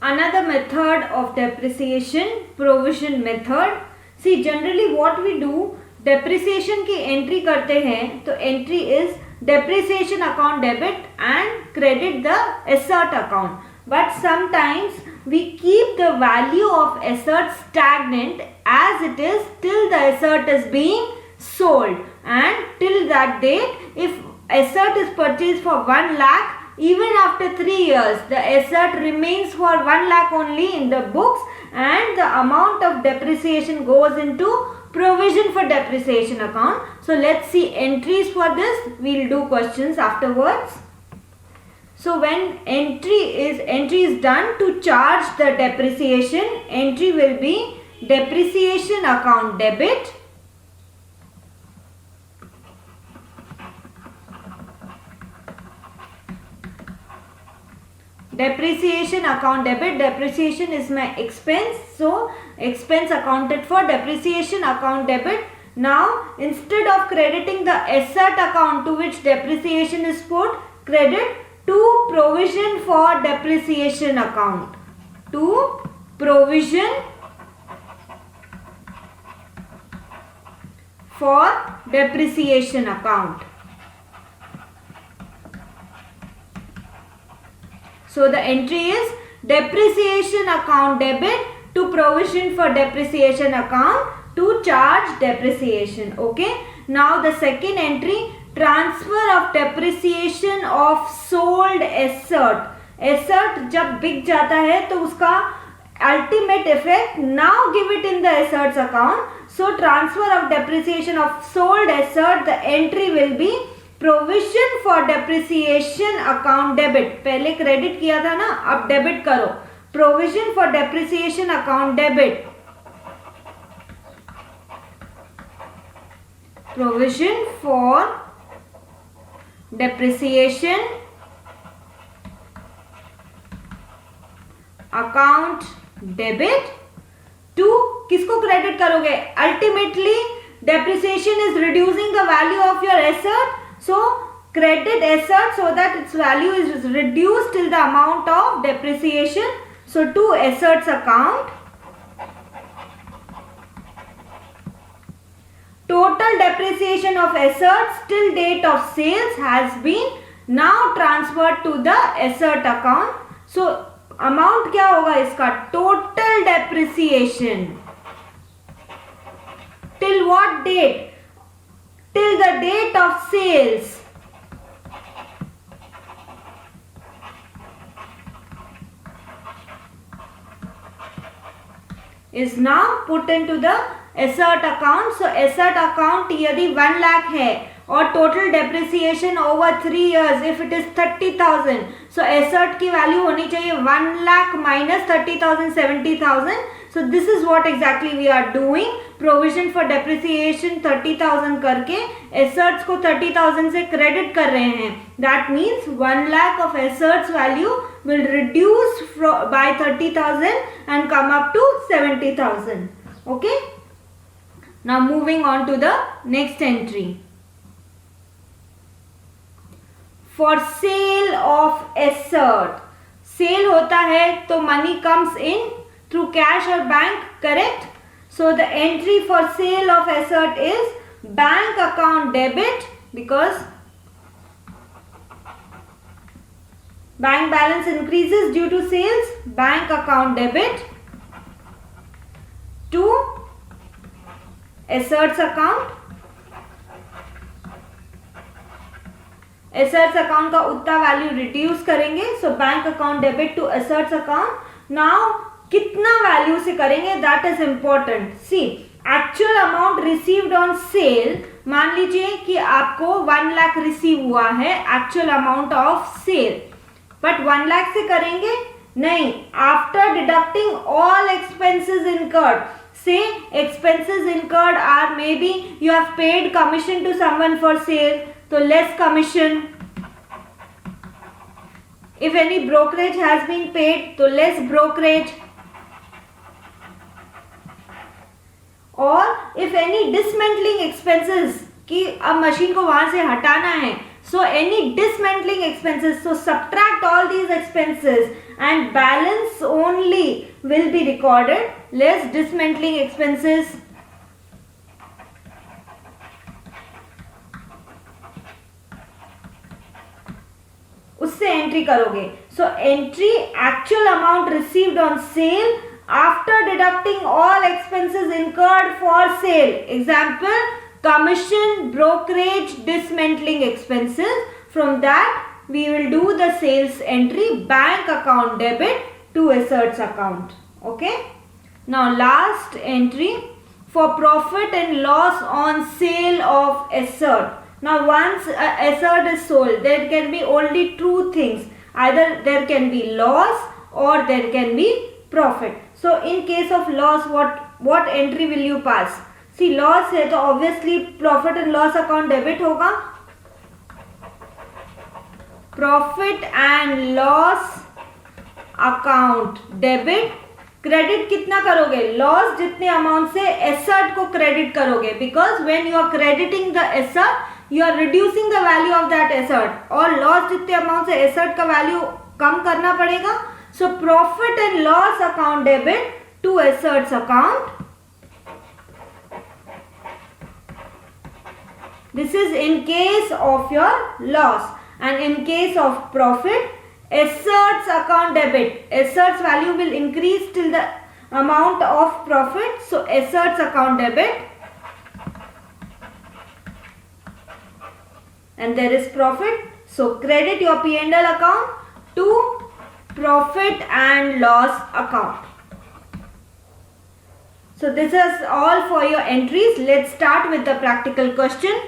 Another method of depreciation, provision method. See, generally what we do, depreciation की entry करते हैं तो entry is depreciation account debit and credit the asset account. But sometimes we keep the value of asset stagnant as it is till the asset is being sold, and till that date, if asset is purchased for 1 lakh, even after 3 years the asset remains for 1 lakh only in the books, and the amount of depreciation goes into provision for depreciation account. So let's see entries for this. We'll do questions afterwards. So when entry is done to charge the depreciation, entry will be depreciation account debit, depreciation account debit. Depreciation is my expense, so expense accounted for, depreciation account debit. Now instead of crediting the asset account to which depreciation is put, credit to provision for depreciation account, to provision for depreciation account. So the entry is depreciation account debit to provision for depreciation account to charge depreciation. Okay. Now the second entry, transfer of depreciation of sold asset. Asset जब बिक जाता है तो उसका ultimate effect, now give it in the assets account. So transfer of depreciation of sold asset, the entry will be provision for depreciation account debit. पहले credit किया था ना, अब debit करो. Provision for depreciation account debit. Provision for depreciation account debit to किसको credit करोगे? Ultimately depreciation is reducing the value of your asset, so credit asset so that its value is reduced till the amount of depreciation. So to assets account, total depreciation of assets till date of sales has been now transferred to the asset account. So amount क्या होगा इसका? Total depreciation till what date? Till the date of sales. Is now put into the asset account. So asset account यदि 1 lakh है और total depreciation over 3 years, if it is 30,000, so asset की value होनी चाहिए 1 lakh minus 30,000, 70,000. So this is what exactly we are doing. Provision for depreciation 30,000 करके assets को 30,000 से credit कर रहे हैं. That means 1 lakh of assets value will reduce by 30,000 and come up to 70,000. Okay. Now moving on to the next entry. For sale of asset. Sale होता है तो money comes in through cash or bank, correct? So the entry for sale of asset is bank account debit, because bank balance increases due to sales. Bank account debit to assets account. Assets account का उतना value reduce करेंगे. So bank account debit to assets account. Now कितना value से करेंगे, that is important. See actual amount received on sale, मान लीजिए कि आपको 1 लाख रिसीव हुआ है actual amount of sale, but 1 lakh से करेंगे नहीं. After deducting all expenses incurred, say expenses incurred are may be you have paid commission to someone for sale, तो less commission. If any brokerage has been paid, तो less brokerage. और if any dismantling expenses, कि अब machine को वहां से हटाना है, So any dismantling expenses, so subtract all these expenses and balance only will be recorded, less dismantling expenses. उससे एंट्री करोगे. So entry actual amount received on sale after deducting all expenses incurred for sale. Example, commission, brokerage, dismantling expenses. From that we will do the sales entry, bank account debit to asserts account. Okay. Now last entry for profit and loss on sale of assert. Now once assert is sold, there can be only two things. Either there can be loss or there can be profit. So in case of loss, what entry will you pass? See, loss है तो obviously profit and loss account debit होगा. Profit and loss account debit. Credit कितना करोगे? Loss जितने amount से asset को credit करोगे, because when you are crediting the asset you are reducing the value of that asset, और loss जितने amount से एसेट का वैल्यू कम करना पड़ेगा. So profit and loss account debit to assets account. This is in case of your loss, and in case of profit, asserts account debit. Asserts value will increase till the amount of profit. So asserts account debit, and there is profit. So credit your P&L account to profit and loss account. So this is all for your entries. Let's start with the practical question.